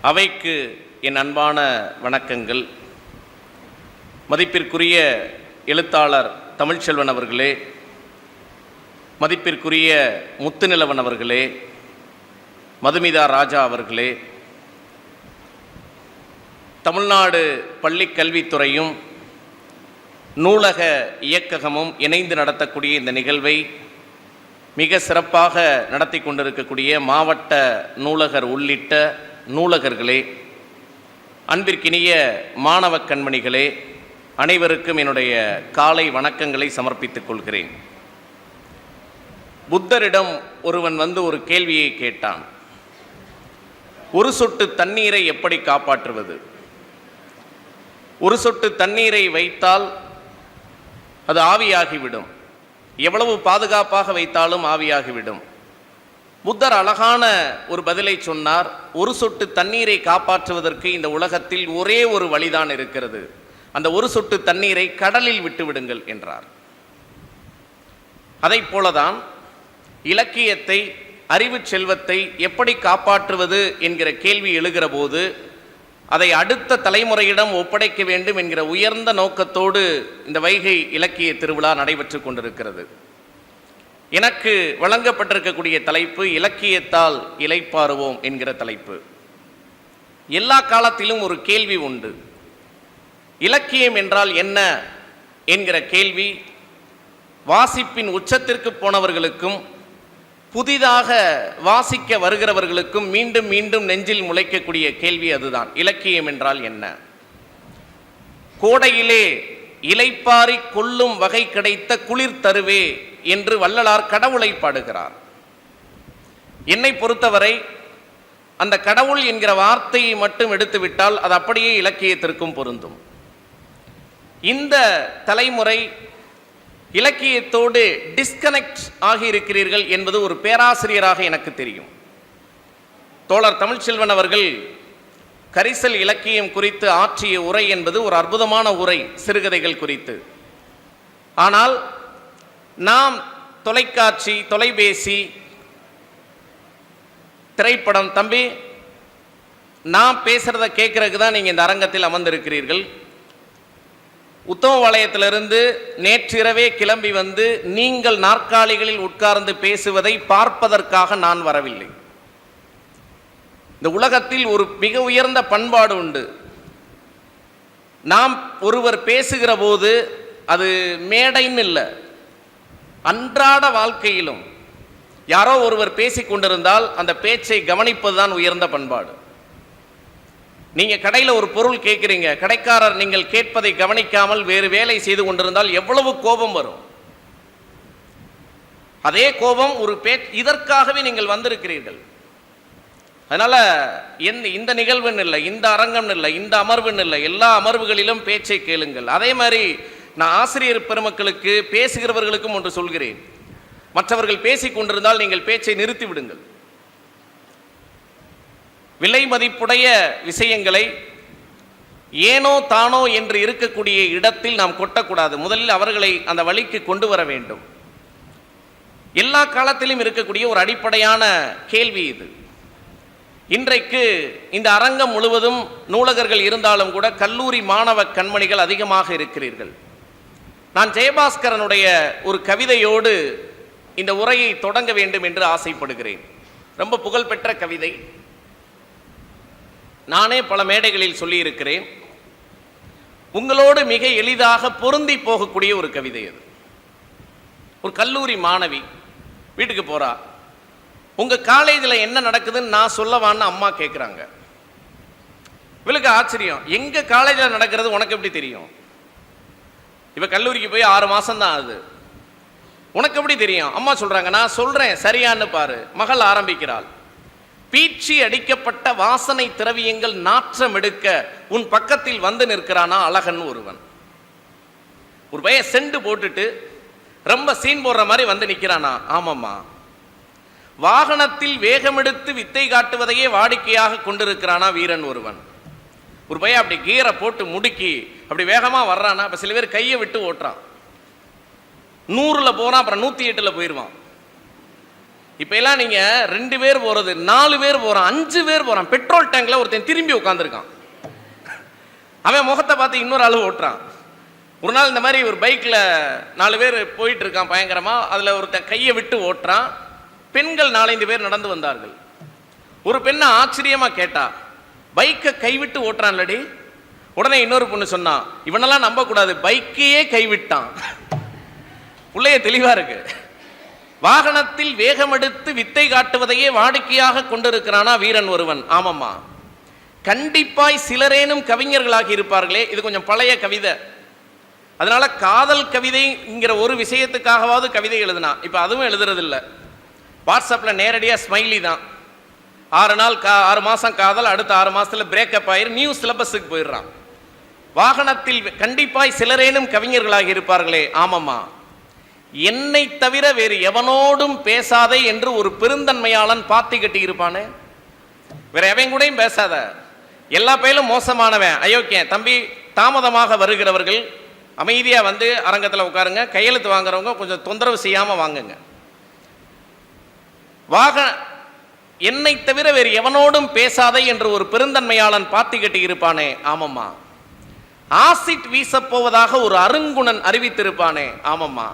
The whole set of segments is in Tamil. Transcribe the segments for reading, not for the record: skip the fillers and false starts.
அவைக்கு என் அன்பான வணக்கங்கள். மதிப்பிற்குரிய எழுத்தாளர் தமிழ்ச்செல்வன் அவர்களே, மதிப்பிற்குரிய முத்துநிலவன் அவர்களே, மதுமிதா ராஜா அவர்களே, தமிழ்நாடு பள்ளிக் கல்வித்துறையும் நூலக இயக்ககமும் இணைந்து நடத்தக்கூடிய இந்த நிகழ்வை மிக சிறப்பாக நடத்தி கொண்டிருக்கக்கூடிய மாவட்ட நூலகர் உள்ளிட்ட நூலகர்களே, அன்பிற்கினிய மாணவ கண்மணிகளே, அனைவருக்கும் என்னுடைய காலை வணக்கங்களை சமர்ப்பித்துக் கொள்கிறேன். புத்தரிடம் ஒருவன் ஒரு கேள்வியை கேட்டான். ஒரு சொட்டு தண்ணீரை எப்படி காப்பாற்றுவது? ஒரு சொட்டு தண்ணீரை வைத்தால் அது ஆவியாகிவிடும், எவ்வளவு பாதுகாப்பாக வைத்தாலும் ஆவியாகிவிடும். புத்தர் அழகான ஒரு பதிலை சொன்னார். ஒரு சொட்டு தண்ணீரை காப்பாற்றுவதற்கு இந்த உலகத்தில் ஒரே ஒரு வழிதான் இருக்கிறது, அந்த ஒரு சொட்டு தண்ணீரை கடலில் விட்டு விடுங்கள் என்றார். அதை போலதான் இலக்கியத்தை, அறிவு செல்வத்தை எப்படி காப்பாற்றுவது என்கிற கேள்வி எழுகிற போது அதை அடுத்த தலைமுறையிடம் ஒப்படைக்க வேண்டும் என்கிற உயர்ந்த நோக்கத்தோடு இந்த வைகை இலக்கிய திருவிழா நடைபெற்று கொண்டிருக்கிறது. எனக்கு வழங்கப்பட்டிருக்கக்கூடிய தலைப்பு இலக்கியத்தால் இளைப்பாறுவோம் என்கிற தலைப்பு. எல்லா காலத்திலும் ஒரு கேள்வி உண்டு. இலக்கியம் என்றால் என்ன என்கிற கேள்வி வாசிப்பின் உச்சத்திற்கு போனவர்களுக்கும் புதிதாக வாசிக்க வருகிறவர்களுக்கும் மீண்டும் மீண்டும் நெஞ்சில் முளைக்கக்கூடிய கேள்வி அதுதான். இலக்கியம் என்றால் என்ன? கோடையிலே இலைப்பாரி கொள்ளும் வகை கிடைத்த குளிர் தருவே என்று வள்ளலார் கடவுளை பாடுகிறார். என்னை பொறுத்தவரை அந்த கடவுள் என்கிற வார்த்தையை மட்டும் எடுத்துவிட்டால் அது அப்படியே இலக்கியத்திற்கும் பொருந்தும். இந்த தலைமுறை இலக்கியத்தோடு டிஸ்கனெக்ட் ஆகியிருக்கிறீர்கள் என்பது ஒரு பேராசிரியராக எனக்கு தெரியும். தோழர் தமிழ்ச்செல்வன் அவர்கள் கரிசல் இலக்கியம் குறித்து ஆற்றிய உரை என்பது ஒரு அற்புதமான உரை, சிறுகதைகள் குறித்து. ஆனால் நாம் தொலைக்காட்சி, தொலைபேசி, திரைப்படம், தம்பி நான் பேசுறத கேட்கறதுக்கு தான் நீங்கள் இந்த அரங்கத்தில் அமர்ந்திருக்கிறீர்கள். உத்தமபாளையத்திலிருந்து நேற்றிரவே கிளம்பி வந்து நீங்கள் நாற்காலிகளில் உட்கார்ந்து பேசுவதை பார்ப்பதற்காக நான் வரவில்லை. இந்த உலகத்தில் ஒரு மிக உயர்ந்த பண்பாடு உண்டு. நாம் ஒருவர் பேசுகிற போது அது மேடைன்னு இல்லை, அன்றாட வாழ்க்கையிலும் யாரோ ஒருவர் பேசி கொண்டிருந்தால் அந்த பேச்சை கவனிப்பதுதான் உயர்ந்த பண்பாடு. நீங்க கடையில் ஒரு பொருள் கேட்குறீங்க, கடைக்காரர் நீங்கள் கேட்பதை கவனிக்காமல் வேறு வேலை செய்து கொண்டிருந்தால் எவ்வளவு கோபம் வரும். அதே கோபம் ஒரு இதற்காகவே நீங்கள் வந்திருக்கிறீர்கள். அதனால இந்த நிகழ்வுன்னு இல்லை, இந்த அரங்கம் இல்லை, இந்த அமர்வுன்னு இல்லை, எல்லா அமர்வுகளிலும் பேச்சை கேளுங்கள். அதே மாதிரி நான் ஆசிரியர் பெருமக்களுக்கு, பேசுகிறவர்களுக்கும் ஒன்று சொல்கிறேன். மற்றவர்கள் பேசிக் கொண்டிருந்தால் நீங்கள் பேச்சை நிறுத்தி விடுங்கள். விலை மதிப்புடைய விஷயங்களை ஏனோ தானோ என்று இருக்கக்கூடிய இடத்தில் நாம் கொட்டக்கூடாது. முதலில் அவர்களை அந்த வழிக்கு கொண்டு வர வேண்டும். எல்லா காலத்திலும் இருக்கக்கூடிய ஒரு அடிப்படையான கேள்வி இது. இன்றைக்கு இந்த அரங்கம் முழுவதும் நூலகர்கள் இருந்தாலும் கூட கல்லூரி மாணவ கண்மணிகள் அதிகமாக இருக்கிறீர்கள். நான் ஜெயபாஸ்கரனுடைய ஒரு கவிதையோடு இந்த உரையை தொடங்க வேண்டும் என்று ஆசைப்படுகிறேன். ரொம்ப புகழ்பெற்ற கவிதை, நானே பல மேடைகளில் சொல்லியிருக்கிறேன். உங்களோடு மிக எளிதாக பொருந்தி போகக்கூடிய ஒரு கவிதை அது. ஒரு கல்லூரி மாணவி வீட்டுக்கு போறா. உங்க காலேஜில் என்ன நடக்குதுன்னு நான் சொல்லவான்னு அம்மா கேட்குறாங்க. இவளுக்கு ஆச்சரியம், எங்க காலேஜில் நடக்கிறது உனக்கு எப்படி தெரியும்? இவ கல்லூரிக்கு போய் 6 மாசம் தான் ஆகுது, உனக்கு எப்படி தெரியும்? அம்மா சொல்றாங்க, நான் சொல்றேன் சரியான்னு பாரு. மகள் ஆரம்பிக்கிறாள். பீச்சி அடிக்கப்பட்ட வாசனை திரவியங்கள் நாற்றம் எடுக்க உன் பக்கத்தில் வந்து நிற்கிறானா அழகன் ஒருவன். ஒரு பையன் செண்டு போட்டுட்டு ரொம்ப சீன் போடுற மாதிரி வந்து நிற்கிறானா? ஆமாம்மா. வாகனத்தில் வேகமெடுத்து வித்தை காட்டுவதையே வாடிக்கையாக கொண்டிருக்கிறானா வீரன் ஒருவன். ஒரு பையன் அப்படி கீரை போட்டு முடுக்கி அப்படி வேகமாக வர்றானா? இப்போ சில பேர் கையை விட்டு ஓட்டுறான். 100ல் போகிறான், அப்புறம் 108ல் போயிடுவான். இப்ப எல்லாம் நீங்க 2 பேர் போறது, 4 பேர் போறான், 5 பேர் போறான். பெட்ரோல் டேங்க்ல ஒருத்தன் திரும்பி உட்காந்துருக்கான். அவன் முகத்தை பார்த்து இன்னொரு ஆளு ஓட்டுறான். ஒரு நாள் இந்த மாதிரி ஒரு பைக்ல 4 பேர் போயிட்டு இருக்கான் பயங்கரமா. அதுல ஒருத்தன் கையை விட்டு ஓட்டுறான். பெண்கள் 4-5 பேர் நடந்து வந்தார்கள். ஒரு பெண்ணை ஆச்சரியமா கேட்டா, பைக்கை கைவிட்டு ஓட்டுறான்லடி. உடனே இன்னொரு பொண்ணு சொன்னா, இவனெல்லாம் நம்ப கூடாது, பைக்கையே கைவிட்டான். பிள்ளைய தெளிவா இருக்கு. வாகனத்தில் வேகம் எடுத்து வித்தை காட்டுவதையே வாடிக்கையாக கொண்டிருக்கிறானா வீரன் ஒருவன். ஆமாம்மா, கண்டிப்பாய் சிலரேனும் கவிஞர்களாகி இருப்பார்களே. இது கொஞ்சம் பழைய கவிதை. அதனால காதல் கவிதைங்கிற ஒரு விஷயத்துக்காகவாவது கவிதை எழுதுனா. இப்ப அதுவும் எழுதுறது இல்லை. வாட்ஸ்அப்ல நேரடியா ஸ்மைலி தான். 6 மாசம் காதல், அடுத்த 6 மாசத்துல பிரேக்கப் ஆயிரு, நியூ சிலபஸுக்கு போயிடுறான். வாகனத்தில் கண்டிப்பாய் சிலரேனும் கவிஞர்களாகி இருப்பார்களே. ஆமாம்மா, என்னை தவிர வேறு எவனோடும் பேசாதே என்று ஒரு பெருந்தன்மையாளன் பாத்தி கட்டி இருப்பானே. வேற எவன் கூடயும் பேசாத, எல்லா பேரும் மோசமானவன், அயோக்கியன். தம்பி, தாமதமாக வருகிறவர்கள் அமைதியா வந்து அரங்கத்தில் உட்காருங்க. கையெழுத்து வாங்குறவங்க கொஞ்சம் தொந்தரவு செய்யாம வாங்குங்க. என்னை தவிர வேறு எவனோடும் பேசாதே என்று ஒரு பெருந்தன்மையாளன் பாத்தி கட்டி இருப்பானே. ஆமம்மா, ஆசிட் வீசப்போவதாக ஒரு அருங்குணன் அறிவித்திருப்பானே. ஆமம்மா,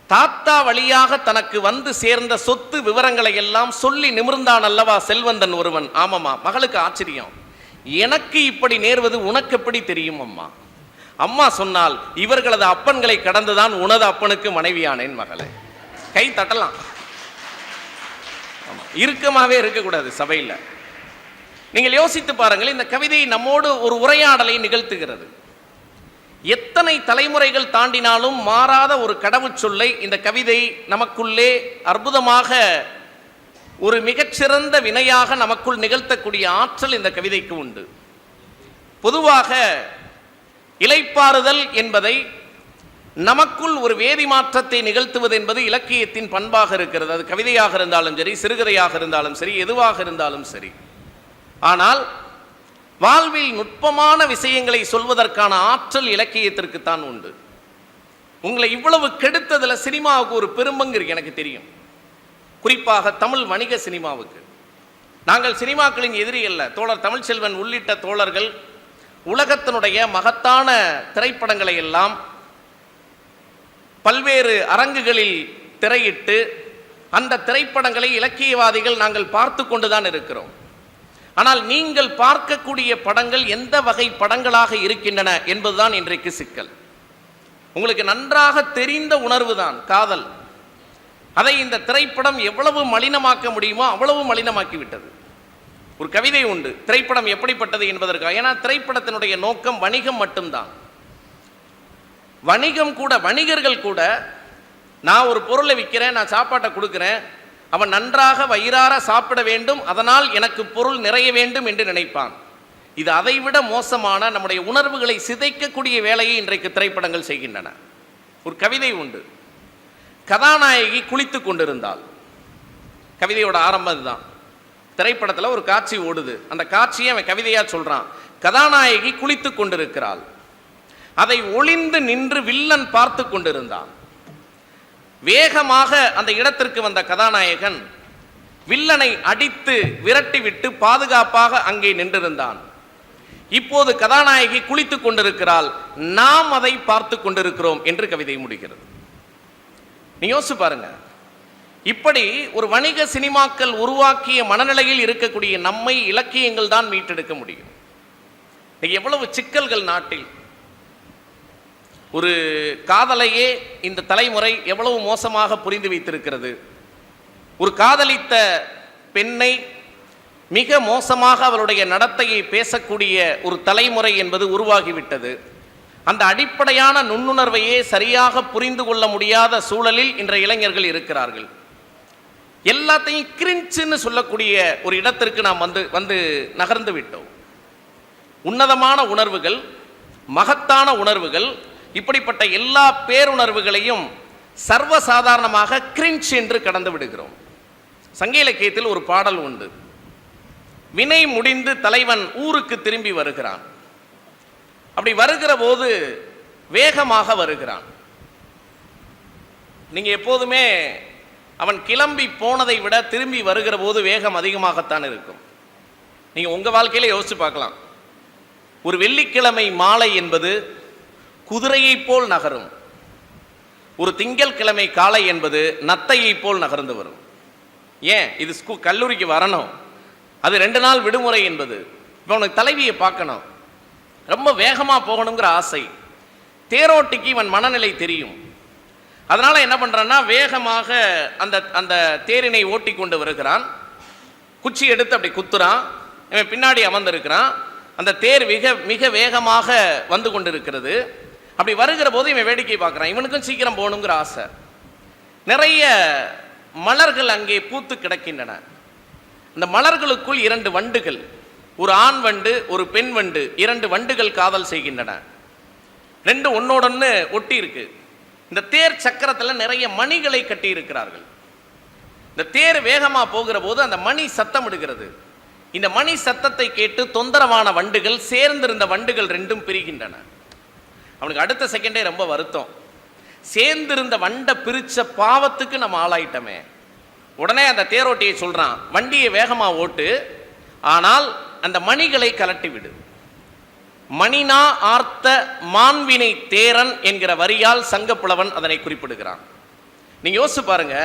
தாத்தா வழியாக தனக்கு வந்து சேர்ந்த சொத்து விவரங்களை எல்லாம் சொல்லி நிமிர்ந்தான் அல்லவா செல்வந்தன் ஒருவன். ஆமாம்மா, மகளுக்கு ஆச்சரியம். எனக்கு இப்படி நேர்வது உனக்கு எப்படி தெரியும் அம்மா? அம்மா சொன்னால், இவர்களது அப்பன்களை கடந்துதான் உனது அப்பனுக்கு மனைவியானேன் மகளே. கை தட்டலாம். இறுக்கமாவே இருக்கக்கூடாது சபையில். நீங்கள் யோசித்து பாருங்கள், இந்த கவிதை நம்மோடு ஒரு உரையாடலை நிகழ்த்துகிறது. எத்தனை தலைமுறைகள் தாண்டினாலும் மாறாத ஒரு கடவுச்சொல்லை இந்த கவிதை நமக்குள்ளே அற்புதமாக ஒரு மிகச்சிறந்த வினையாக நமக்குள் நிகழ்த்தக்கூடிய ஆற்றல் இந்த கவிதைக்கு உண்டு. பொதுவாக இளைப்பாறுதல் என்பதை, நமக்குள் ஒரு வேதி மாற்றத்தை நிகழ்த்துவது என்பது இலக்கியத்தின் பண்பாக இருக்கிறது. அது கவிதையாக இருந்தாலும் சரி, சிறுகதையாக இருந்தாலும் சரி, எதுவாக இருந்தாலும் சரி. ஆனால் வாழ்வில் நுட்பமான விஷயங்களை சொல்வதற்கான ஆற்றல் இலக்கியத்திற்குத்தான் உண்டு. உங்களை இவ்வளவு கெடுத்ததுல சினிமாவுக்கு ஒரு பெரும்பங்கு இருக்கு, எனக்கு தெரியும். குறிப்பாக தமிழ் வணிக சினிமாவுக்கு. நாங்கள் சினிமாக்களின் எதிரி அல்ல. தோழர் தமிழ்ச்செல்வன் உள்ளிட்ட தோழர்கள் உலகத்தினுடைய மகத்தான திரைப்படங்களை எல்லாம் பல்வேறு அரங்குகளில் திரையிட்டு அந்த திரைப்படங்களை இலக்கியவாதிகள் நாங்கள் பார்த்து கொண்டுதான் இருக்கிறோம். ஆனால் நீங்கள் பார்க்கக்கூடிய படங்கள் எந்த வகை படங்களாக இருக்கின்றன என்பதுதான் இன்றைக்கு சிக்கல். உங்களுக்கு நன்றாக தெரிந்த உணர்வு தான் காதல். அதை இந்த திரைப்படம் எவ்வளவு மலினமாக்க முடியுமோ அவ்வளவு மலினமாக்கி விட்டது. ஒரு கவிதை உண்டு, திரைப்படம் எப்படிப்பட்டது என்பதற்காக. ஏன்னா திரைப்படத்தினுடைய நோக்கம் வணிகம் மட்டும்தான். வணிகம் கூட, வணிகர்கள் கூட, நான் ஒரு பொருளை விற்கிறேன், நான் சாப்பாட்டை கொடுக்குறேன், அவன் நன்றாக வயிறார சாப்பிட வேண்டும், அதனால் எனக்கு பொருள் நிறைய வேண்டும் என்று நினைப்பான். இது அதைவிட மோசமான நம்முடைய உணர்வுகளை சிதைக்கக்கூடிய வேலையை இன்றைக்கு திரைப்படங்கள் செய்கின்றன. ஒரு கவிதை உண்டு, கதாநாயகி குளித்து கொண்டிருந்தாள். கவிதையோட ஆரம்பம் தான். திரைப்படத்தில் ஒரு காட்சி ஓடுது. அந்த காட்சியை அவன் கவிதையா சொல்றான். கதாநாயகி குளித்து கொண்டிருக்கிறாள். அதை ஒளிந்து நின்று வில்லன் பார்த்து கொண்டிருந்தான். வேகமாக அந்த இடத்திற்கு வந்த கதாநாயகன் வில்லனை அடித்து விரட்டிவிட்டு பாதுகாப்பாக அங்கே நின்றிருந்தான். இப்போது கதாநாயகி குளித்துக் கொண்டிருக்கிறாள், நாம் அதை பார்த்து கொண்டிருக்கிறோம் என்று கவிதை முடிகிறது. நீ யோசிச்சு பாருங்க. இப்படி ஒரு வணிக சினிமாக்கள் உருவாக்கிய மனநிலையில் இருக்கக்கூடிய நம்மை இலக்கியங்கள் தான் மீட்டெடுக்க முடியும். எவ்வளவு சிக்கல்கள் நாட்டில். ஒரு காதலையே இந்த தலைமுறை எவ்வளவு மோசமாக புரிந்து வைத்திருக்கிறது. ஒரு காதலித்த பெண்ணை மிக மோசமாக அவளுடைய நடத்தையை பேசக்கூடிய ஒரு தலைமுறை என்பது உருவாகிவிட்டது. அந்த அடிப்படையான நுண்ணுணர்வையே சரியாக புரிந்து கொள்ள முடியாத சூழலில் இன்றைய இளைஞர்கள் இருக்கிறார்கள். எல்லாத்தையும் கிரிஞ்சுன்னு சொல்லக்கூடிய ஒரு இடத்திற்கு நாம் வந்து நகர்ந்து விட்டோம். உன்னதமான உணர்வுகள், மகத்தான உணர்வுகள், இப்படிப்பட்ட எல்லா பேருணர்வுகளையும் சர்வசாதாரணமாக கிரிஞ்ச் என்று கடந்து விடுகிறோம். சங்க இலக்கியத்தில் ஒரு பாடல் உண்டு. வினை முடிந்து தலைவன் ஊருக்கு திரும்பி வருகிறான். அப்படி வருகிற போது வேகமாக வருகிறான். நீங்க எப்போதுமே அவன் கிளம்பி போனதை விட திரும்பி வருகிற போது வேகம் அதிகமாகத்தான் இருக்கும். நீங்கள் உங்கள் வாழ்க்கையில யோசிச்சு பார்க்கலாம். ஒரு வெள்ளிக்கிழமை மாலை என்பது குதிரையை போல் நகரும், ஒரு திங்கட்கிழமை காலை என்பது நத்தையை போல் நகர்ந்து வரும். ஏன்? இது கல்லூரிக்கு வரணும், அது 2 நாள் விடுமுறை என்பது. இப்போ உனக்கு தலைவியை பார்க்கணும், ரொம்ப வேகமாக போகணுங்கிற ஆசை. தேரோட்டிக்கு இவன் மனநிலை தெரியும். அதனால என்ன பண்றான்னா, வேகமாக அந்த அந்த தேரினை ஓட்டி கொண்டு வருகிறான். குச்சி எடுத்து அப்படி குத்துறான். இவன் பின்னாடி அமர்ந்திருக்கிறான். அந்த தேர் மிக மிக வேகமாக வந்து கொண்டிருக்கிறது. அப்படி வருகிற போது இவன் வேடிக்கை பார்க்குறான். இவனுக்கும் சீக்கிரம் போகணுங்கிற ஆசை. நிறைய மலர்கள் அங்கே பூத்து கிடக்கின்றன. அந்த மலர்களுக்குள் 2 வண்டுகள், ஒரு ஆண் வண்டு ஒரு பெண் வண்டு, 2 வண்டுகள் காதல் செய்கின்றன. 2 ஒன்னோடொன்னு ஒட்டி இருக்கு. இந்த தேர் சக்கரத்தில் நிறைய மணிகளை கட்டி இருக்கிறார்கள். இந்த தேர் வேகமா போகிற போது அந்த மணி சத்தம் இடுகிறது. இந்த மணி சத்தத்தை கேட்டு தொந்தரவான வண்டுகள், சேர்ந்திருந்த வண்டுகள் 2ம் பிரிகின்றன. அவனுக்கு அடுத்த செகண்டே ரொம்ப வருத்தம். சேர்ந்திருந்த வண்டை பிரிச்ச பாவத்துக்கு நம்ம ஆளாயிட்டமே. உடனே அந்த தேரோட்டியை சொல்றான், வண்டியை வேகமா ஓட்டு, ஆனால் அந்த மணிகளை கலட்டி விடு. மணினா ஆர்த்த மாண்பினை தேரன் என்கிற வரியால் சங்கப்புலவன் அதனை குறிப்பிடுகிறான். நீங்க யோசிச்சு பாருங்க,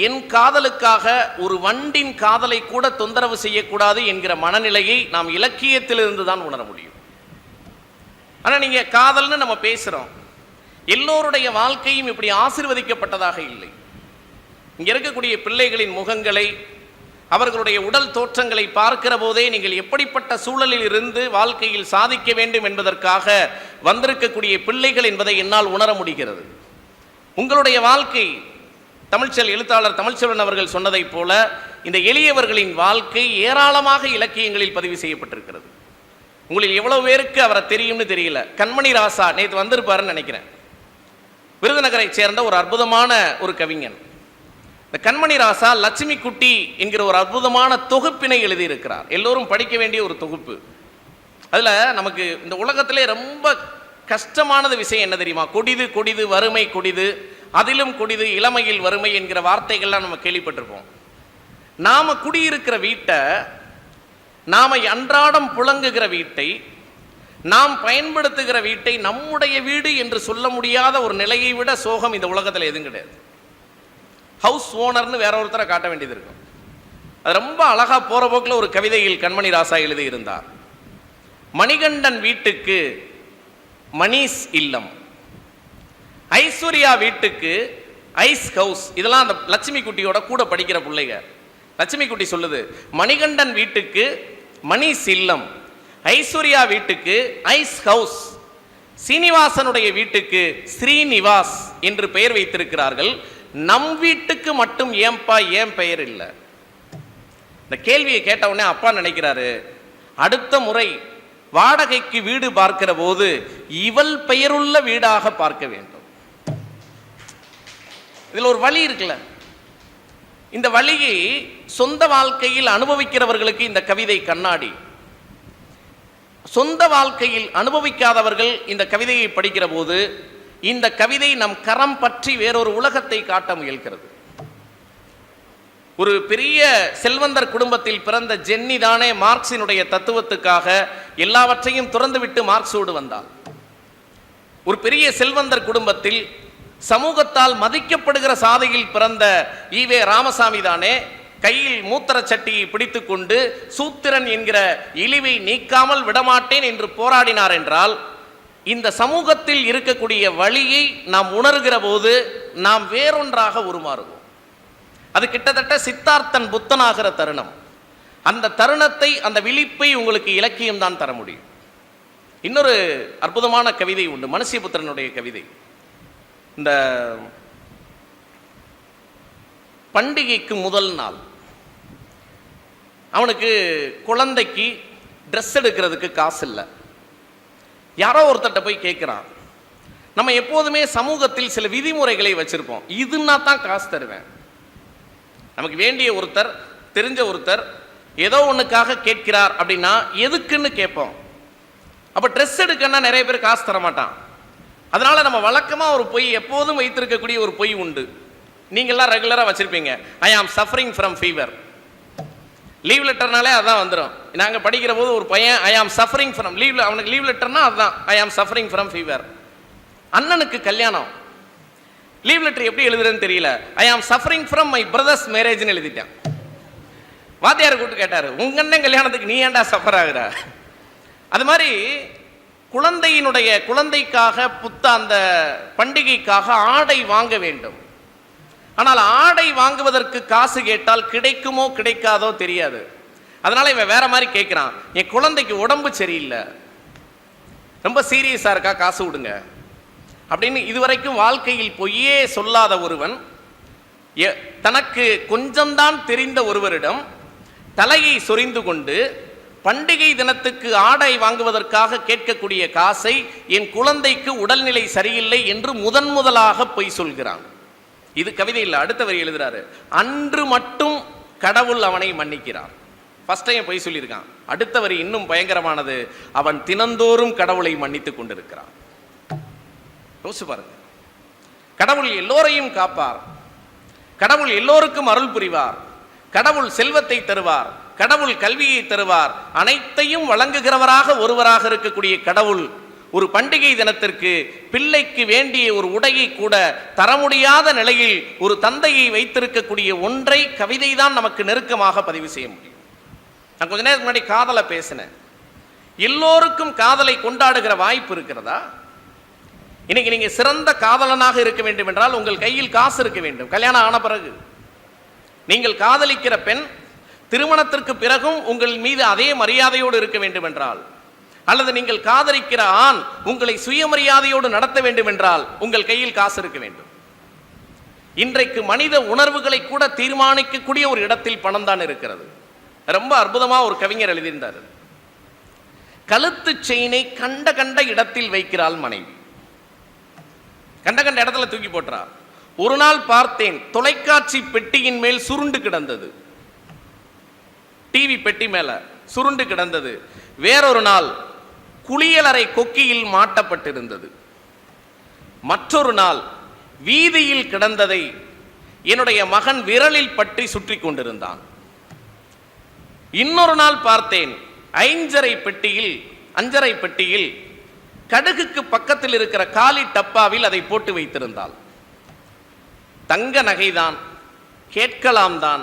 என் காதலுக்காக ஒரு வண்டின் காதலை கூட தொந்தரவு செய்யக்கூடாது என்கிற மனநிலையை நாம் இலக்கியத்திலிருந்து தான் உணர முடியும். ஆனா நீங்க காதல்னு நம்ம பேசுறோம், எல்லோருடைய வாழ்க்கையும் இப்படி ஆசீர்வதிக்கப்பட்டதாக இல்லை. இங்க இருக்கக்கூடிய பிள்ளைகளின் முகங்களை, அவர்களுடைய உடல் தோற்றங்களை பார்க்கிற போதே நீங்கள் எப்படிப்பட்ட சூழலில் இருந்து வாழ்க்கையில் சாதிக்க வேண்டும் என்பதற்காக வந்திருக்கக்கூடிய பிள்ளைகள் என்பதை என்னால் உணர முடிகிறது. உங்களுடைய வாழ்க்கை, எழுத்தாளர் தமிழ்ச்செல்வன் அவர்கள் சொன்னதைப் போல, இந்த எளியவர்களின் வாழ்க்கை ஏராளமாக இலக்கியங்களில் பதிவு செய்யப்பட்டிருக்கிறது. உங்களில் எவ்வளவு பேருக்கு அவரை தெரியும்னு தெரியல. கண்மணி ராசா நேற்று வந்திருப்பாருன்னு நினைக்கிறேன். விருதுநகரை சேர்ந்த ஒரு அற்புதமான ஒரு கவிஞன். இந்த கண்மணி ராசா லட்சுமி குட்டி என்கிற ஒரு அற்புதமான தொகுப்பினை எழுதியிருக்கிறார். எல்லோரும் படிக்க வேண்டிய ஒரு தொகுப்பு. அதுல நமக்கு இந்த உலகத்திலே ரொம்ப கஷ்டமானது விஷயம் என்ன தெரியுமா? கொடிது கொடிது வறுமை கொடிது, அதிலும் கொடிது இளமையில் வறுமை என்கிற வார்த்தைகள்லாம் நம்ம கேள்விப்பட்டிருப்போம். நாம குடியிருக்கிற வீட்டை, நாம அன்றாடம் புழங்குகிற வீட்டை, நாம் பயன்படுத்துகிற வீட்டை நம்முடைய வீடு என்று சொல்ல முடியாத ஒரு நிலையை விட சோகம் இந்த உலகத்தில் எதுவும் கிடையாது. ஹவுஸ் ஓனர்னு வேற ஒருத்தரை காட்ட வேண்டியது இருக்கும். அது ரொம்ப அழகா போற போக்கில் ஒரு கவிதையில் கண்மணி ராசா எழுதி இருந்தார். மணிகண்டன் வீட்டுக்கு மணிஸ் இல்லம், ஐஸ்வர்யா வீட்டுக்கு ஐஸ் ஹவுஸ். இதெல்லாம் அந்த லட்சுமி குட்டியோட கூட படிக்கிற பிள்ளைங்க. லட்சுமி குட்டி சொல்லுது, மணிகண்டன் வீட்டுக்கு மணிஸ் இல்லம், ஐஸ்வர்யா வீட்டுக்கு ஐஸ் ஹவுஸ், சீனிவாசனுடைய வீட்டுக்கு ஸ்ரீனிவாஸ் என்று பெயர் வைத்திருக்கிறார்கள். நம் வீட்டுக்கு மட்டும் ஏன்பா ஏன் பெயர் இல்லை? இந்த கேள்வியை கேட்ட உடனே அப்பா நினைக்கிறாரு, அடுத்த முறை வாடகைக்கு வீடு பார்க்கிற போது இவள் பெயருள்ள வீடாக பார்க்க வேண்டும். இதுல ஒரு வழி இருக்குல்ல. இந்த வழியை சொந்த வாழ்க்கையில் அனுபவிக்கிறவர்களுக்கு இந்த கவிதை கண்ணாடி. சொந்த வாழ்க்கையில் அனுபவிக்காதவர்கள் இந்த கவிதையை படிக்கிற போது இந்த கவிதை நம் கரம் பற்றி வேறொரு உலகத்தை காட்ட முயல்கிறது. ஒரு பெரிய செல்வந்தர் குடும்பத்தில் பிறந்த ஜென்னி தானே மார்க்சினுடைய தத்துவத்துக்காக எல்லாவற்றையும் துறந்துவிட்டு மார்க்ஸோடு வந்தார். ஒரு பெரிய செல்வந்தர் குடும்பத்தில் சமூகத்தால் மதிக்கப்படுகிற சாதையில் பிறந்த ஈவே ராமசாமி தானே கையில் மூத்திர சட்டியை பிடித்துக் கொண்டு சூத்திரன் என்கிற இழிவை நீக்காமல் விடமாட்டேன் என்று போராடினார் என்றால், இந்த சமூகத்தில் இருக்கக்கூடிய வழியை நாம் உணர்கிற போது நாம் வேறொன்றாக உருமாறுவோம். அது கிட்டத்தட்ட சித்தார்த்தன் புத்தனாகிற தருணம். அந்த தருணத்தை, அந்த விழிப்பை உங்களுக்கு இலக்கியம் தான் தர முடியும். இன்னொரு அற்புதமான கவிதை உண்டு, மனுஷியபுத்திரனுடைய கவிதை. இந்த பண்டிகைக்கு முதல் நாள் அவனுக்கு குழந்தைக்கு ட்ரெஸ் எடுக்கிறதுக்கு காசு இல்லை. யாரோ ஒருத்தட்ட போய் கேட்குறான். நம்ம எப்போதுமே சமூகத்தில் சில விதிமுறைகளை வச்சிருப்போம். இதுன்னா தான் காசு தருவேன். நமக்கு வேண்டிய ஒருத்தர், தெரிஞ்ச ஒருத்தர் ஏதோ ஒன்றுக்காக கேட்கிறார் அப்படின்னா எதுக்குன்னு கேட்போம். அப்போ ட்ரெஸ் எடுக்கன்னா நிறைய பேர் காசு தர மாட்டான். அதனால நம்ம வழக்கமாக ஒரு பொய், எப்போதும் வைத்திருக்கக்கூடிய ஒரு பொய் உண்டு. நீங்கள்லாம் ரெகுலராக வச்சுருப்பீங்க, ஐ ஆம் சஃபரிங் ஃப்ரம் ஃபீவர். லீவ் லெட்டர்னாலே அதான் வந்துடும். நாங்கள் படிக்கிற போது ஒரு பையன் ஐ ஆம் சஃபரிங் ஃப்ரம் லீவ், அவனுக்கு லீவ் லெட்டர்னா அதுதான் ஐ ஆம் சஃபரிங் ஃப்ரம் ஃபீவர். அண்ணனுக்கு கல்யாணம், லீவ் லெட்டர் எப்படி எழுதுறதுன்னு தெரியல, ஐ ஆம் சஃபரிங் ஃப்ரம் மை பிரதர்ஸ் மேரேஜ்னு எழுதிட்டேன். வாத்தியார் கூப்பிட்டு கேட்டார், உங்க அண்ணன் கல்யாணத்துக்கு நீ ஏன்டா சஃபர் ஆகுற? அது மாதிரி குழந்தைக்காக அந்த பண்டிகைக்காக ஆடை வாங்க வேண்டும். ஆனால் ஆடை வாங்குவதற்கு காசு கேட்டால் கிடைக்குமோ கிடைக்காதோ தெரியாது. அதனால இவன் வேற மாதிரி கேட்கிறான், என் குழந்தைக்கு உடம்பு சரியில்லை, ரொம்ப சீரியஸா இருக்கா, காசு விடுங்க அப்படின்னு. இதுவரைக்கும் வாழ்க்கையில் பொய்யே சொல்லாத ஒருவன் தனக்கு கொஞ்சம்தான் தெரிந்த ஒருவரிடம் தலையை சொரிந்து கொண்டு பண்டிகை தினத்துக்கு ஆடை வாங்குவதற்காக கேட்கக்கூடிய காசை என் குழந்தைக்கு உடல்நிலை சரியில்லை என்று முதலாக பொய் சொல்கிறான். இது கவிதை இல்லை, அடுத்த வரி எழுதுறாரு, அன்று மட்டும் கடவுள் அவனை மன்னிக்கிறார். ஃபர்ஸ்ட் டைம் பொய் சொல்லியிருக்கான். அடுத்த வரி இன்னும் பயங்கரமானது, அவன் தினந்தோறும் கடவுளை மன்னித்துக் கொண்டிருக்கிறான். யோசிச்சு பாருங்க, கடவுள் எல்லோரையும் காப்பார், கடவுள் எல்லோருக்கும் அருள் புரிவார், கடவுள் செல்வத்தை தருவார், கடவுள் கல்வியை தருவார், அனைத்தையும் வழங்குகிறவராக ஒருவராக இருக்கக்கூடிய கடவுள் ஒரு பண்டிகை தினத்திற்கு பிள்ளைக்கு வேண்டிய ஒரு உடையை கூட தர முடியாத நிலையில் ஒரு தந்தையை வைத்திருக்கக்கூடிய ஒன்றை கவிதை தான் நமக்கு நெருக்கமாக பதிவு செய்ய முடியும். நான் கொஞ்ச நேரத்துக்கு முன்னாடி காதலை பேசினேன். எல்லோருக்கும் காதலை கொண்டாடுகிற வாய்ப்பு இருக்கிறதா? இன்னைக்கு நீங்க சிறந்த காதலனாக இருக்க வேண்டும் என்றால் உங்கள் கையில் காசு இருக்க வேண்டும். கல்யாணம் ஆன பிறகு நீங்கள் காதலிக்கிற பெண் திருமணத்திற்கு பிறகும் உங்கள் மீது அதே மரியாதையோடு இருக்க வேண்டும் என்றால், அல்லது நீங்கள் காதலிக்கிற ஆண் உங்களை சுயமரியாதையோடு நடத்த வேண்டும் என்றால் உங்கள் கையில் காசு இருக்க வேண்டும். இன்றைக்கு மனித உணர்வுகளை கூட தீர்மானிக்கக்கூடிய ஒரு இடத்தில் பணம் தான் இருக்கிறது. ரொம்ப அற்புதமா ஒரு கவிஞர் எழுதியிருந்தார், கழுத்து செயினை கண்ட இடத்தில் வைக்கிறாள் மனைவி, கண்ட இடத்துல தூக்கி போட்டுறார். ஒரு நாள் பார்த்தேன், தொலைக்காட்சி பெட்டியின் மேல் சுருண்டு கிடந்தது, டிவி பெட்டி மேல சுருண்டு கிடந்தது. வேறொரு நாள் குளியலறை கொக்கியில் மாட்டப்பட்டிருந்தது. மற்றொரு நாள் வீதியில் கிடந்ததை என்னுடைய மகன் விரலில் பற்றி சுற்றி கொண்டிருந்தான். இன்னொரு நாள் பார்த்தேன், அஞ்சரை பெட்டியில் கடுகுக்கு பக்கத்தில் இருக்கிற காலி டப்பாவில் அதை போட்டு வைத்திருந்தாள். தங்க நகைதான், கேட்கலாம் தான்,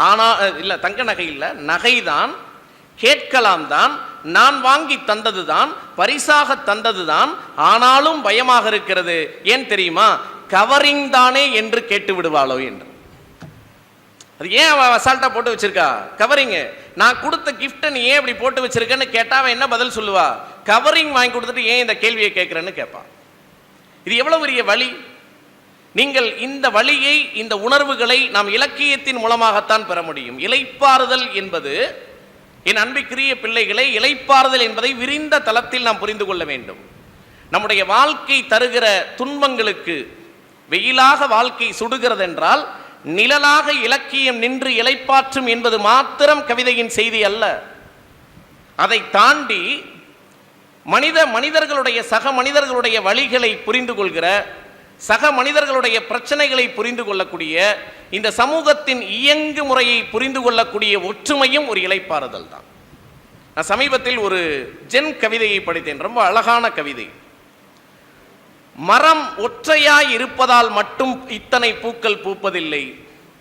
ஆனால் இல்லை, தங்க நகை இல்லை, நகைதான், கேட்கலாம் தான், நான் வாங்கி தந்ததுதான், பரிசாக தந்ததுதான், ஆனாலும் பயமாக இருக்கிறது. ஏன் தெரியுமா? கவரிங் தானே என்று கேட்டு விடுவாளோ என்று. அது ஏன் அவ அசால்ட்டா போட்டு வச்சிருக்கா? கவரிங், நான் கொடுத்த கிஃப்ட் நீ ஏன் இப்படி போட்டு வச்சிருக்கன்னு கேட்டா அவன் என்ன பதில் சொல்லுவா? கவரிங் வாங்கி கொடுத்துட்டு ஏன் இந்த கேள்வியை கேட்கிறேன்னு கேட்பா. இது எவ்வளவு பெரிய வழி! நீங்கள் இந்த வழியை, இந்த உணர்வுகளை நாம் இலக்கியத்தின் மூலமாகத்தான் பெற முடியும். இளைப்பாறுதல் என்பது, என் அன்பிற்குரிய பிள்ளைகளை, இளைப்பாறுதல் என்பதை விரிந்த தளத்தில் நாம் புரிந்து கொள்ள வேண்டும். நம்முடைய வாழ்க்கை தருகிற துன்பங்களுக்கு, வெயிலாக வாழ்க்கை சுடுகிறது என்றால் நிழலாக இலக்கியம் நின்று இளைப்பாற்றும் என்பது மாத்திரம் கவிதையின் செய்தி அல்ல. அதை தாண்டி மனிதர்களுடைய சக மனிதர்களுடைய வழிகளை புரிந்து கொள்கிற, சக மனிதர்களுடைய பிரச்சனைகளை புரிந்து கொள்ளக்கூடிய, இந்த சமூகத்தின் இயங்கு முறையை புரிந்து கொள்ளக்கூடிய ஒற்றுமையும் ஒரு இளைப்பாறுதல் தான். நான் சமீபத்தில் ஒரு ஜென் கவிதையை படித்தேன், ரொம்ப அழகான கவிதை. மரம் ஒற்றையாய் இருப்பதால் மட்டும் இத்தனை பூக்கள் பூப்பதில்லை,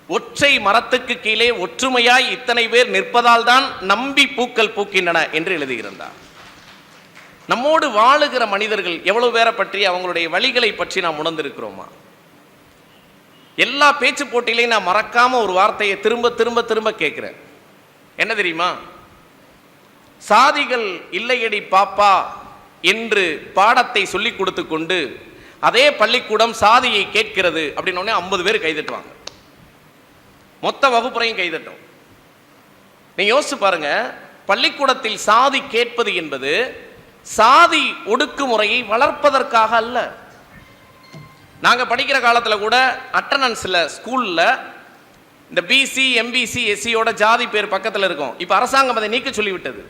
ஒற்றை மரத்துக்கு கீழே ஒற்றுமையாய் இத்தனை பேர் நிற்பதால் தான் நம்பி பூக்கள் பூக்கின்றன என்று எழுதியிருந்தார். நம்மோடு வாழுகிற மனிதர்கள் எவ்வளவு பேரை பற்றி, அவங்களுடைய வழிகளை பற்றி நாம் உணர்ந்திருக்கிறோமா? எல்லா பேச்சு போட்டியிலையும் நான் மறக்காம ஒரு வார்த்தையை திரும்ப திரும்ப திரும்ப கேட்கிறேன். என்ன தெரியுமா? சாதிகள் இல்லையடி பாப்பா என்று பாடத்தை சொல்லிக் கொடுத்து கொண்டு அதே பள்ளிக்கூடம் சாதியை கேட்கிறது அப்படின்னு 50 பேர் கைதட்டுவாங்க, மொத்த வகுப்புறையும் கைதட்டும். நீங்க யோசிச்சு பாருங்க, பள்ளிக்கூடத்தில் சாதி கேட்பது என்பது சாதி ஒடுக்குமுறையை வளர்ப்பதற்காக அல்ல. நாங்க படிக்கிற காலத்துல கூட அட்டனன்ஸ்ல ஸ்கூல்ல இந்த பிசி எம்பிசி எஸ்சியோட ஜாதி பேர் பக்கத்தில் இருக்கும். இப்ப அரசாங்கம் அதை நீக்க சொல்லிவிட்டது.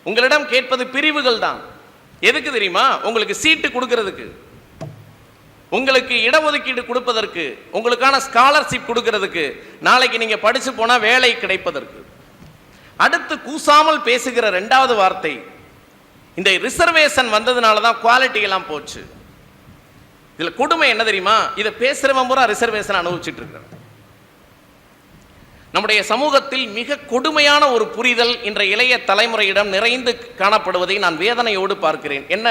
உங்களிடம் கேட்பது பிரிவுகள் தான். எதுக்கு தெரியுமா? உங்களுக்கு சீட்டு கொடுக்கிறதுக்கு. உங்களுக்கு இடஒதுக்கீடு கொடுப்பதற்கு, உங்களுக்கான ஸ்காலர்ஷிப் கொடுக்கிறதுக்கு, நாளைக்கு நீங்க படிச்சு போனா வேலை கிடைப்பதற்கு. அடுத்து கூசாமல் பேசுகிற இரண்டாவது வார்த்தை, இந்த ரிசர்வேஷன் வந்ததுனால தான் குவாலிட்டி எல்லாம் போச்சு. இதுல கொடுமை என்ன தெரியுமா? இதை பேசுறவன் பூரா ரிசர்வேஷன் அனுபவிச்சுட்டு இருக்கிறான். நம்முடைய சமூகத்தில் மிக கொடுமையான ஒரு புரிதல் இன்றைய இளைய தலைமுறையிடம் நிறைந்து காணப்படுவதை நான் வேதனையோடு பார்க்கிறேன். என்ன,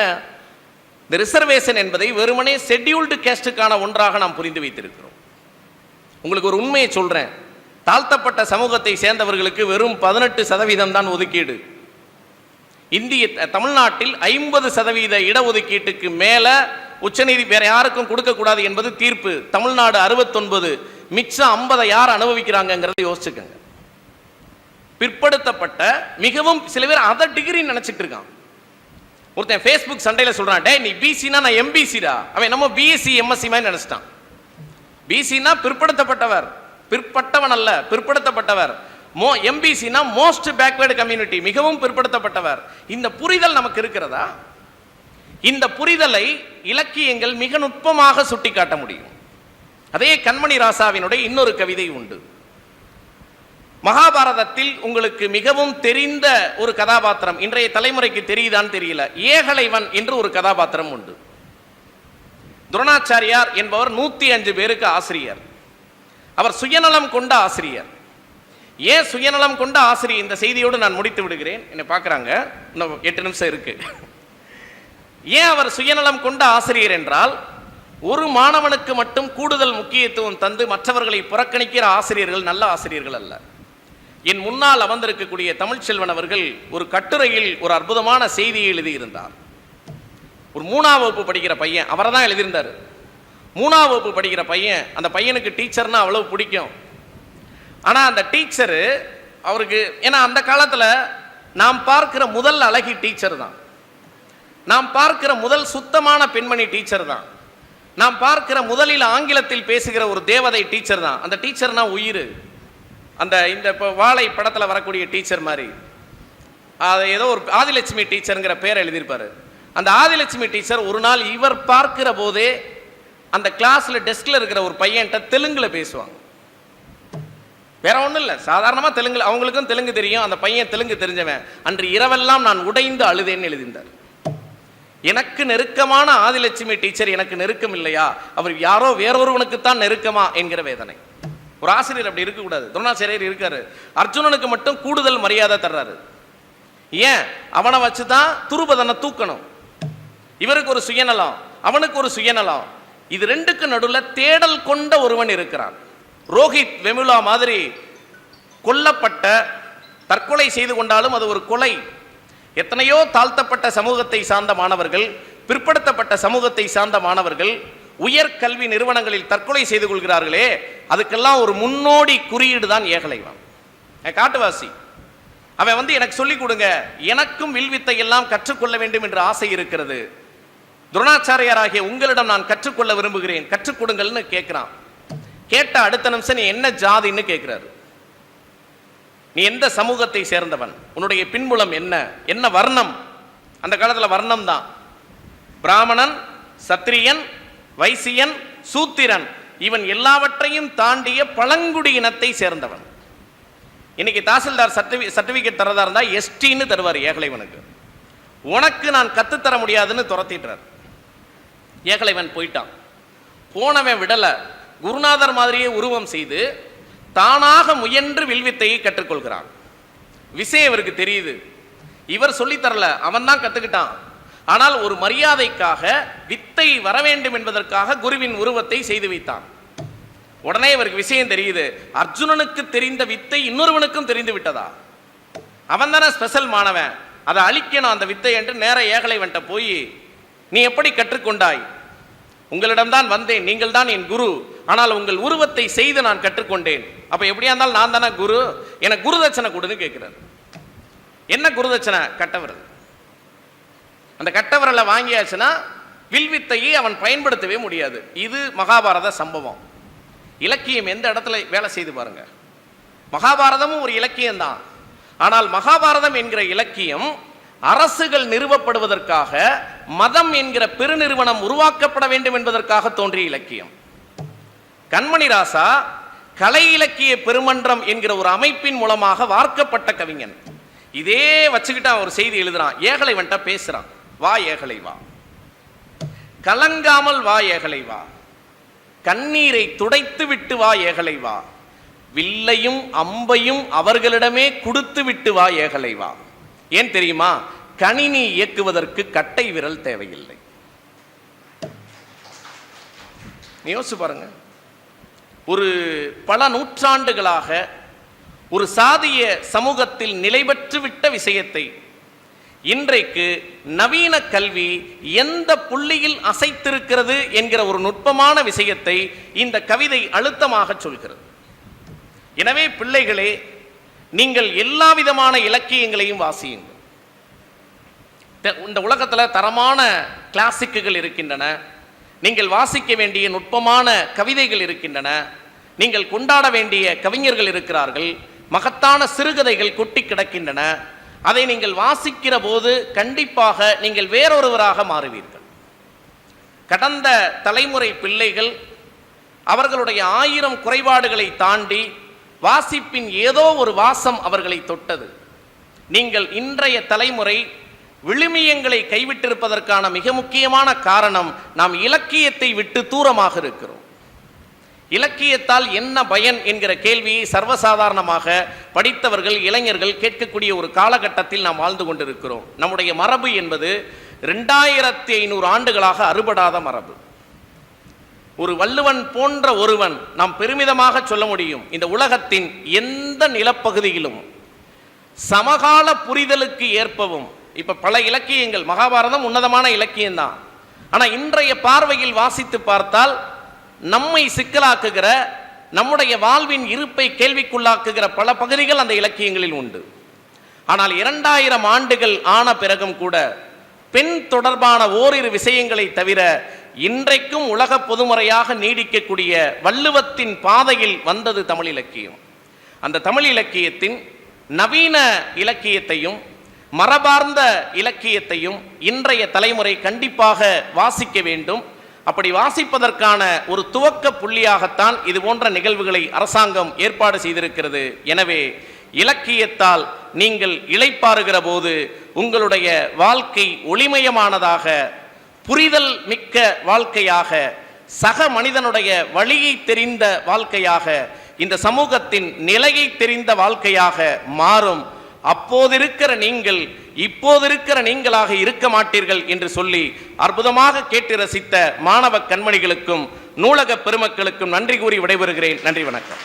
இந்த ரிசர்வேஷன் என்பதை வெறுமனே ஷெட்யூல்டு கேஸ்டுக்கான ஒன்றாக நாம் புரிந்து வைத்திருக்கிறோம். உங்களுக்கு ஒரு உண்மையை சொல்றேன், தாழ்த்தப்பட்ட சமூகத்தை சேர்ந்தவர்களுக்கு வெறும் 18% தான் ஒதுக்கீடு. தமிழ்நாட்டில் 50% இடஒதுக்கீட்டுக்கு மேல உச்சநீதி வேற யாருக்கும் கொடுக்கக்கூடாது என்பது தீர்ப்பு. தமிழ்நாடு 69, மிச்சம் 50 யார் அனுபவிக்கிறாங்கிறத யோசிச்சுக்கங்க. பிற்படுத்தப்பட்ட மிகவும் சில பேர் அதை டிகிரி நினைச்சிட்டு இருக்கான். ஒருத்தன் ஃபேஸ்புக் சண்டையில் சொல்றான், டே நீ பிசினா நான் எம்பிசிடா. அவன் நம்ம பிஎஸ்சி எம்எஸ்சி மாதிரி நினைச்சிட்டான். பிசினா பிற்படுத்தப்பட்டவர், பிற்பட்டவன் அல்ல, பிற்படுத்தப்பட்டவர். எம்பிசினா மோஸ்ட் பேக்வேர்டு கம்யூனிட்டி, மிகவும் பிற்படுத்தப்பட்டவர். இந்த புரிதல் நமக்கு இருக்கிறதா? இந்த புரிதலை இலக்கியங்கள் மிக நுட்பமாக சுட்டிக்காட்ட முடியும். அதே கண்மணி ராசாவினுடைய இன்னொரு கவிதை உண்டு. மகாபாரதத்தில் உங்களுக்கு மிகவும் தெரிந்த ஒரு கதாபாத்திரம், இன்றைய தலைமுறைக்கு தெரியுதான்னு தெரியல, ஏகலைவன் என்று ஒரு கதாபாத்திரம் உண்டு. துரோணாச்சாரியார் என்பவர் 105 பேருக்கு ஆசிரியர். அவர் சுயநலம் கொண்ட ஆசிரியர். ஏன் சுயநலம் கொண்ட ஆசிரியர்? இந்த செய்தியோடு நான் முடித்து விடுகிறேன். என்னை பார்க்குறாங்க, இன்னும் 8 நிமிஷம் இருக்கு. ஏன் அவர் சுயநலம் கொண்ட ஆசிரியர் என்றால், ஒரு மாணவனுக்கு மட்டும் கூடுதல் முக்கியத்துவம் தந்து மற்றவர்களை புறக்கணிக்கிற ஆசிரியர்கள் நல்ல ஆசிரியர்கள் அல்ல. என் முன்னால் அமர்ந்திருக்கக்கூடிய தமிழ்ச்செல்வன் அவர்கள் ஒரு கட்டுரையில் ஒரு அற்புதமான செய்தியை எழுதியிருந்தார். ஒரு 3ஆம் வகுப்பு படிக்கிற பையன், அவரை தான் எழுதியிருந்தார். 3ஆம் வகுப்பு படிக்கிற பையன், அந்த பையனுக்கு டீச்சர்னா அவ்வளவு பிடிக்கும். ஆனால் அந்த டீச்சரு அவருக்கு, ஏன்னா அந்த காலத்தில் நாம் பார்க்கிற முதல் அழகி டீச்சர் தான், நாம் பார்க்கிற முதல் சுத்தமான பெண்மணி டீச்சர் தான், நாம் பார்க்கிற முதலில் ஆங்கிலத்தில் பேசுகிற ஒரு தேவதை டீச்சர் தான். அந்த டீச்சர்னா உயிர். அந்த இந்த இப்போ வாழை படத்தில் வரக்கூடிய டீச்சர் மாதிரி, அது ஏதோ ஒரு ஆதிலட்சுமி டீச்சருங்கிற பேர் எழுதியிருப்பாரு. அந்த ஆதிலட்சுமி டீச்சர் ஒரு நாள் இவர் பார்க்கிற போதே அந்த கிளாஸில் டெஸ்கில் இருக்கிற ஒரு பையன்கிட்ட தெலுங்குல பேசுவாங்க. வேற ஒன்றும் இல்லை, சாதாரணமாக தெலுங்கு, அவங்களுக்கும் தெலுங்கு தெரியும். அந்த பையன் தெலுங்கு தெரிஞ்சவன். அன்று இரவெல்லாம் நான் உடைந்து அழுதேன்னு எழுதியிருந்தார். எனக்கு நெருக்கமான ஆதிலட்சுமி டீச்சர் எனக்கு நெருக்கம் இல்லையா, அவர் யாரோ வேறொருவனுக்குத்தான் நெருக்கமா என்கிற வேதனை. ஒரு ஆசிரியர் அப்படி இருக்கக்கூடாது. துரோணாச்சாரியர் இருக்காரு, அர்ஜுனனுக்கு மட்டும் கூடுதல் மரியாதை தர்றாரு. ஏன்? அவனை வச்சுதான் துருபதனை தூக்கணும். இவருக்கு ஒரு சுயநலம், அவனுக்கு ஒரு சுயநலம். இது ரெண்டுக்கு நடுவில் தேடல் கொண்ட ஒருவன் இருக்கிறான். ரோஹித் வெமுலா மாதிரி கொல்லப்பட்ட, தற்கொலை செய்து கொண்டாலும் அது ஒரு கொலை. எத்தனையோ தாழ்த்தப்பட்ட சமூகத்தை சார்ந்த மாணவர்கள், பிற்படுத்தப்பட்ட சமூகத்தை சார்ந்த மாணவர்கள் உயர்கல்வி நிறுவனங்களில் தற்கொலை செய்து கொள்கிறார்களே, அதுக்கெல்லாம் ஒரு முன்னோடி குறியீடு தான் ஏகலைவன். காட்டுவாசி. அவன் எனக்கு சொல்லிக் கொடுங்க, எனக்கும் வில்வித்தை எல்லாம் கற்றுக்கொள்ள வேண்டும் என்ற ஆசை இருக்கிறது, துரோணாச்சாரியாராகிய உங்களிடம் நான் கற்றுக்கொள்ள விரும்புகிறேன், கற்றுக் கொடுங்கள்னு கேட்கிறான். கேட்ட அடுத்த நிமிஷம் நீ என்ன ஜாதின்னு கேட்கிறாரு. நீ எந்த சமூகத்தை சேர்ந்தவன், உன்னுடைய பின்புலம் என்ன, என்ன வர்ணம்? அந்த காலத்தில் வர்ணம் தான். பிராமணன், சத்திரியன், வைசியன், சூத்திரன், இவன் எல்லாவற்றையும் தாண்டிய பழங்குடி இனத்தை சேர்ந்தவன். இன்னைக்கு தாசில்தார் சர்டிபிகேட் தரதா இருந்தா எஸ்டின்னு தருவார் ஏகலைவனுக்கு. உனக்கு நான் கத்துத்தர முடியாதுன்னு துரத்திட்டார். ஏகலைவன் போயிட்டான். போனவன் விடல, குருநாதர் மாதிரியே உருவம் செய்து தானாக முயன்று வில்வித்தையை கற்றுக்கொள்கிறான். விஷயம் இவருக்கு தெரியுது, இவர் சொல்லித்தரல, அவன் தான் கத்துக்கிட்டான். ஆனால் ஒரு மரியாதைக்காக, வித்தை வர வேண்டும் என்பதற்காக குருவின் உருவத்தை செய்து வைத்தான். உடனே இவருக்கு விஷயம் தெரியுது, அர்ஜுனனுக்கு தெரிந்த வித்தை இன்னொருவனுக்கும் தெரிந்து விட்டதா, அவன் தானே ஸ்பெஷல் மாணவன், அதை அழிக்கணும் அந்த வித்தை என்று நேர ஏகலைவன்ட்ட போய், நீ எப்படி கற்றுக்கொண்டாய்? உங்களிடம்தான் வந்தேன், நீங்கள் தான் என் குரு, ஆனால் உங்கள் உருவத்தை செய்து நான் கற்றுக்கொண்டேன். அப்ப எப்படியா இருந்தாலும் நான் தானே குரு, எனக்கு குருதட்சணை கொடுன்னு கேட்கிறார். என்ன குருதட்சணை? கட்டவிரல். அந்த கட்டவிரலை வாங்கியாச்சுன்னா வில்வித்தையை அவன் பயன்படுத்தவே முடியாது. இது மகாபாரத சம்பவம். இலக்கியம் எந்த இடத்துல வேலை செய்து பாருங்க. மகாபாரதமும் ஒரு இலக்கியம் தான். ஆனால் மகாபாரதம் என்கிற இலக்கியம் அரசுகள் நிறுவப்படுவதற்காக, மதம் என்கிற பெருநிறுவனம் உருவாக்கப்பட வேண்டும் என்பதற்காக தோன்றிய இலக்கியம். கண்மணி ராசா கலை இலக்கிய பெருமன்றம் என்கிற ஒரு அமைப்பின் மூலமாக வார்க்கப்பட்ட கவிஞன். இதே வச்சுக்கிட்டு அவன் ஒரு செய்தி எழுதுறான். ஏகலை வன்ட்ட பேசுறான், வா ஏகலை வா, கலங்காமல் வா ஏகலை வா, கண்ணீரை துடைத்து விட்டு வா ஏகலை வா, வில்லையும் அம்பையும் அவர்களிடமே கொடுத்து விட்டு வா ஏகலை வா. ஏன் தெரியுமா? கணினி இயக்குவதற்கு கட்டை விரல் தேவையில்லை. யோசிச்சு பாருங்க. ஒரு பல நூற்றாண்டுகளாக ஒரு சாதிய சமூகத்தில் நிலை பெற்று விட்ட விஷயத்தை இன்றைக்கு நவீன கல்வி எந்த புள்ளியில் அசைத்திருக்கிறது என்கிற ஒரு நுட்பமான விஷயத்தை இந்த கவிதை அழுத்தமாக சொல்கிறது. எனவே பிள்ளைகளே, நீங்கள் எல்லா விதமான இலக்கியங்களையும் வாசியுங்கள். இந்த உலகத்தில் தரமான கிளாசிக்குகள் இருக்கின்றன, நீங்கள் வாசிக்க வேண்டிய நுட்பமான கவிதைகள் இருக்கின்றன, நீங்கள் கொண்டாட வேண்டிய கவிஞர்கள் இருக்கிறார்கள், மகத்தான சிறுகதைகள் கொட்டி கிடக்கின்றன. அதை நீங்கள் வாசிக்கிற போது கண்டிப்பாக நீங்கள் வேறொருவராக மாறுவீர்கள். கடந்த தலைமுறை பிள்ளைகள் அவர்களுடைய 1000 குறைபாடுகளை தாண்டி வாசிப்பின் ஏதோ ஒரு வாசம் அவர்களை தொட்டது. நீங்கள் இன்றைய தலைமுறை விழுமியங்களை கைவிட்டிருப்பதற்கான மிக முக்கியமான காரணம், நாம் இலக்கியத்தை விட்டு தூரமாக இருக்கிறோம். இலக்கியத்தால் என்ன பயன் என்கிற கேள்வியை சர்வசாதாரணமாக படித்தவர்கள், இளைஞர்கள் கேட்கக்கூடிய ஒரு காலகட்டத்தில் நாம் வாழ்ந்து கொண்டிருக்கிறோம். நம்முடைய மரபு என்பது 2500 ஆண்டுகளாக அறுபடாத மரபு. ஒரு வள்ளுவன் போன்ற ஒருவன் நாம் பெருமிதமாக சொல்ல முடியும், இந்த உலகத்தின் எந்த நிலப்பகுதியிலும் சமகால புரிதலுக்கு ஏற்பவும். இப்ப பல இலக்கியங்கள், மகாபாரதம் உன்னதமான இலக்கியம்தான், ஆனா இன்றைய பார்வையில் வாசித்து பார்த்தால் நம்மை சிக்கலாக்குகிற, நம்முடைய வாழ்வின் இருப்பை கேள்விக்குள்ளாக்குகிற பல பகுதிகள் அந்த இலக்கியங்களில் உண்டு. ஆனால் 2000 ஆண்டுகள் ஆன பிறகும் கூட பெண் தொடர்பான ஓரிரு விஷயங்களை தவிர இன்றைக்கும் உலக பொதுமுறையாக நீடிக்கக்கூடிய வள்ளுவத்தின் பாதையில் வந்தது தமிழ் இலக்கியம். அந்த தமிழ் இலக்கியத்தின் நவீன இலக்கியத்தையும் மரபார்ந்த இலக்கியத்தையும் இன்றைய தலைமுறை கண்டிப்பாக வாசிக்க வேண்டும். அப்படி வாசிப்பதற்கான ஒரு துவக்க புள்ளியாகத்தான் இது போன்ற நிகழ்வுகளை அரசாங்கம் ஏற்பாடு செய்திருக்கிறது. எனவே இலக்கியத்தால் நீங்கள் இளைப்பாறுகிற போது உங்களுடைய வாழ்க்கை ஒளிமயமானதாக, புரிதல் மிக்க வாழ்க்கையாக, சக மனிதனுடைய வழியை தெரிந்த வாழ்க்கையாக, இந்த சமூகத்தின் நிலையை தெரிந்த வாழ்க்கையாக மாறும். அப்போதிருக்கிற நீங்கள் இப்போதிருக்கிற நீங்களாக இருக்க மாட்டீர்கள் என்று சொல்லி அற்புதமாக கேட்டு ரசித்த மாணவ கண்மணிகளுக்கும் நூலக பெருமக்களுக்கும் நன்றி கூறி விடைபெறுகிறேன். நன்றி, வணக்கம்.